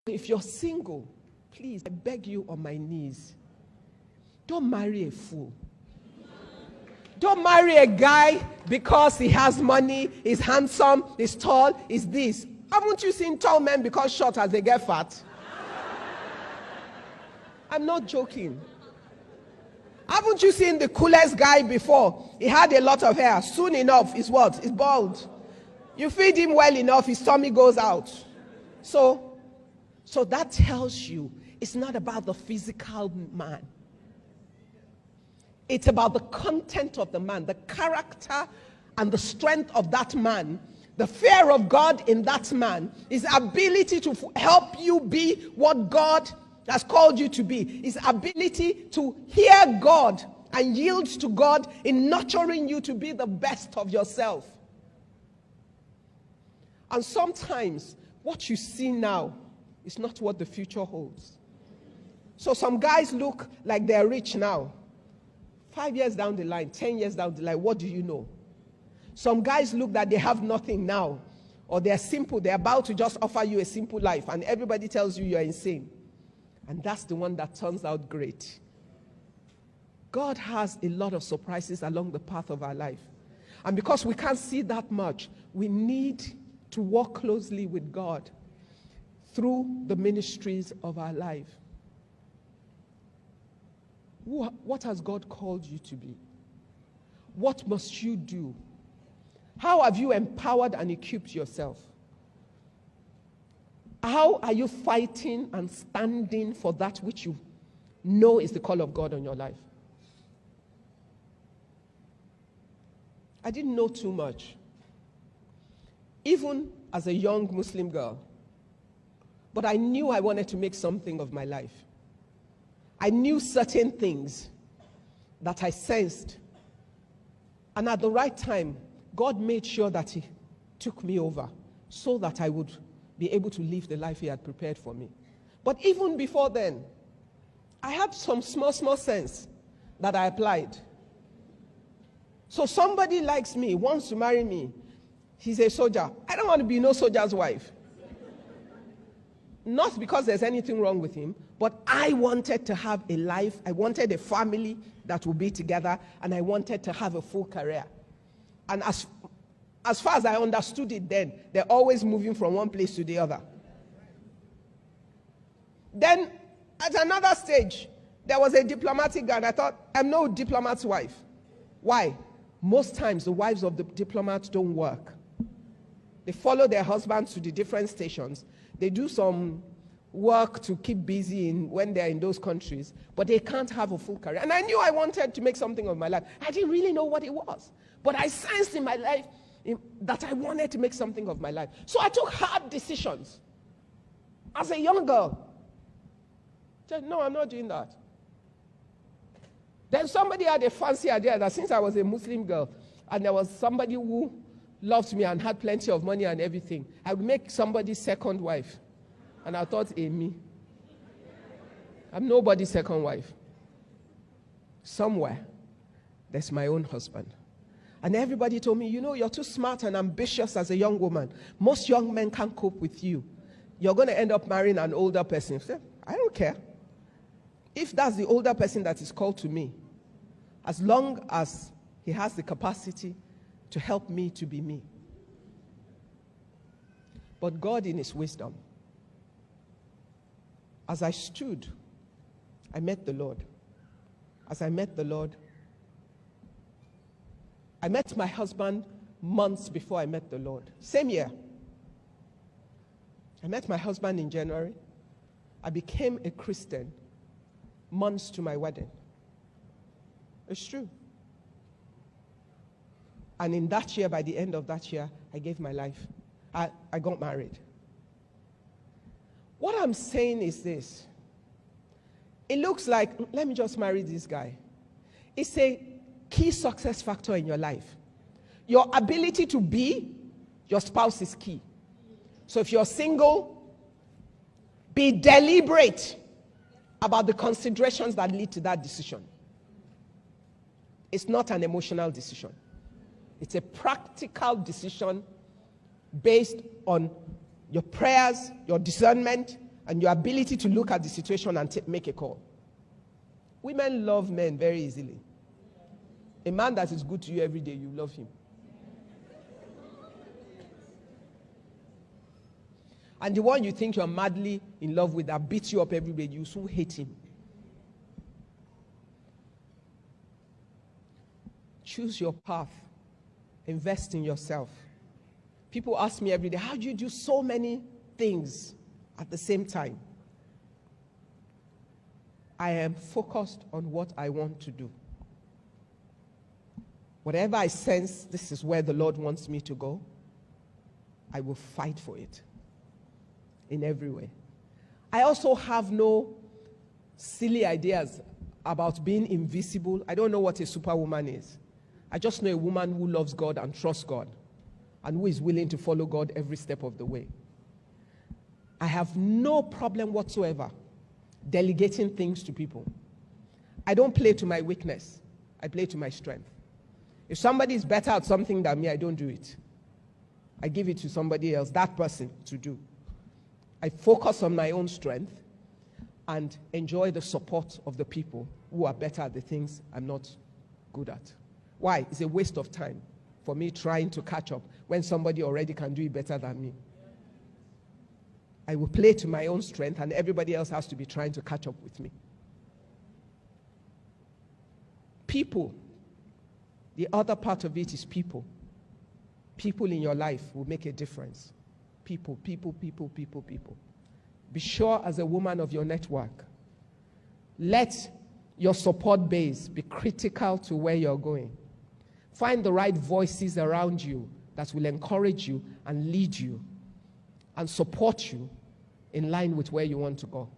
If you're single, please, I beg you on my knees, don't marry a fool. Don't marry a guy because he has money, he's handsome, he's tall, he's this. Haven't you seen tall men become short as they get fat? I'm not joking. Haven't you seen the coolest guy before? He had a lot of hair. Soon enough, he's what? He's bald. You feed him well enough, his tummy goes out. So that tells you it's not about the physical man. It's about the content of the man, the character and the strength of that man, the fear of God in that man, his ability to help you be what God has called you to be, his ability to hear God and yield to God in nurturing you to be the best of yourself. And sometimes what you see now is not what the future holds. So some guys look like they're rich now. 5 years down the line, 10 years down the line, what do you know? Some guys look that they have nothing now, or they're simple, they're about to just offer you a simple life, and everybody tells you you're insane. And that's the one that turns out great. God has a lot of surprises along the path of our life. And because we can't see that much, we need to walk closely with God through the ministries of our life. What has God called you to be? What must you do? How have you empowered and equipped yourself? How are you fighting and standing for that which you know is the call of God on your life? I didn't know too much, even as a young Muslim girl, but I knew I wanted to make something of my life. I knew certain things that I sensed. And at the right time, God made sure that He took me over so that I would be able to live the life He had prepared for me. But even before then, I had some small sense that I applied. So somebody likes me, wants to marry me. He's a soldier. I don't want to be no soldier's wife. Not because there's anything wrong with him, but I wanted to have a life, I wanted a family that would be together, and I wanted to have a full career. And as far as I understood it then, they're always moving from one place to the other. Then, at another stage, there was a diplomatic guy, and I thought, I'm no diplomat's wife. Why? Most times, the wives of the diplomats don't work. They follow their husbands to the different stations. They do some work to keep busy when they're in those countries, but they can't have a full career. And I knew I wanted to make something of my life. I didn't really know what it was, but I sensed in my life that I wanted to make something of my life. So I took hard decisions as a young girl. I said, no, I'm not doing that. Then somebody had a fancy idea that since I was a Muslim girl and there was somebody who loved me and had plenty of money and everything, I would make somebody's second wife. And I thought, me. I'm nobody's second wife. Somewhere, there's my own husband. And everybody told me, you know, you're too smart and ambitious as a young woman. Most young men can't cope with you. You're going to end up marrying an older person. I said, I don't care. If that's the older person that is called to me, as long as he has the capacity to help me to be me. But God in His wisdom, as I stood, I met the Lord. As I met the Lord, I met my husband months before I met the Lord. Same year. I met my husband in January. I became a Christian months to my wedding. It's true. And in that year, by the end of that year, I gave my life. I got married. What I'm saying is this. It looks like, let me just marry this guy. It's a key success factor in your life. Your ability to be your spouse is key. So if you're single, be deliberate about the considerations that lead to that decision. It's not an emotional decision. It's a practical decision based on your prayers, your discernment, and your ability to look at the situation and make a call. Women love men very easily. A man that is good to you every day, you love him. And the one you think you're madly in love with that beats you up every day, you soon hate him. Choose your path. Invest in yourself. People ask me every day, how do you do so many things at the same time? I am focused on what I want to do. Whatever I sense, this is where the Lord wants me to go, I will fight for it in every way. I also have no silly ideas about being invisible. I don't know what a superwoman is. I just know a woman who loves God and trusts God and who is willing to follow God every step of the way. I have no problem whatsoever delegating things to people. I don't play to my weakness. I play to my strength. If somebody is better at something than me, I don't do it. I give it to somebody else, that person, to do. I focus on my own strength and enjoy the support of the people who are better at the things I'm not good at. Why? It's a waste of time for me trying to catch up when somebody already can do it better than me. I will play to my own strength, and everybody else has to be trying to catch up with me. People. The other part of it is people. People in your life will make a difference. People. Be sure as a woman of your network. Let your support base be critical to where you're going. Find the right voices around you that will encourage you and lead you and support you in line with where you want to go.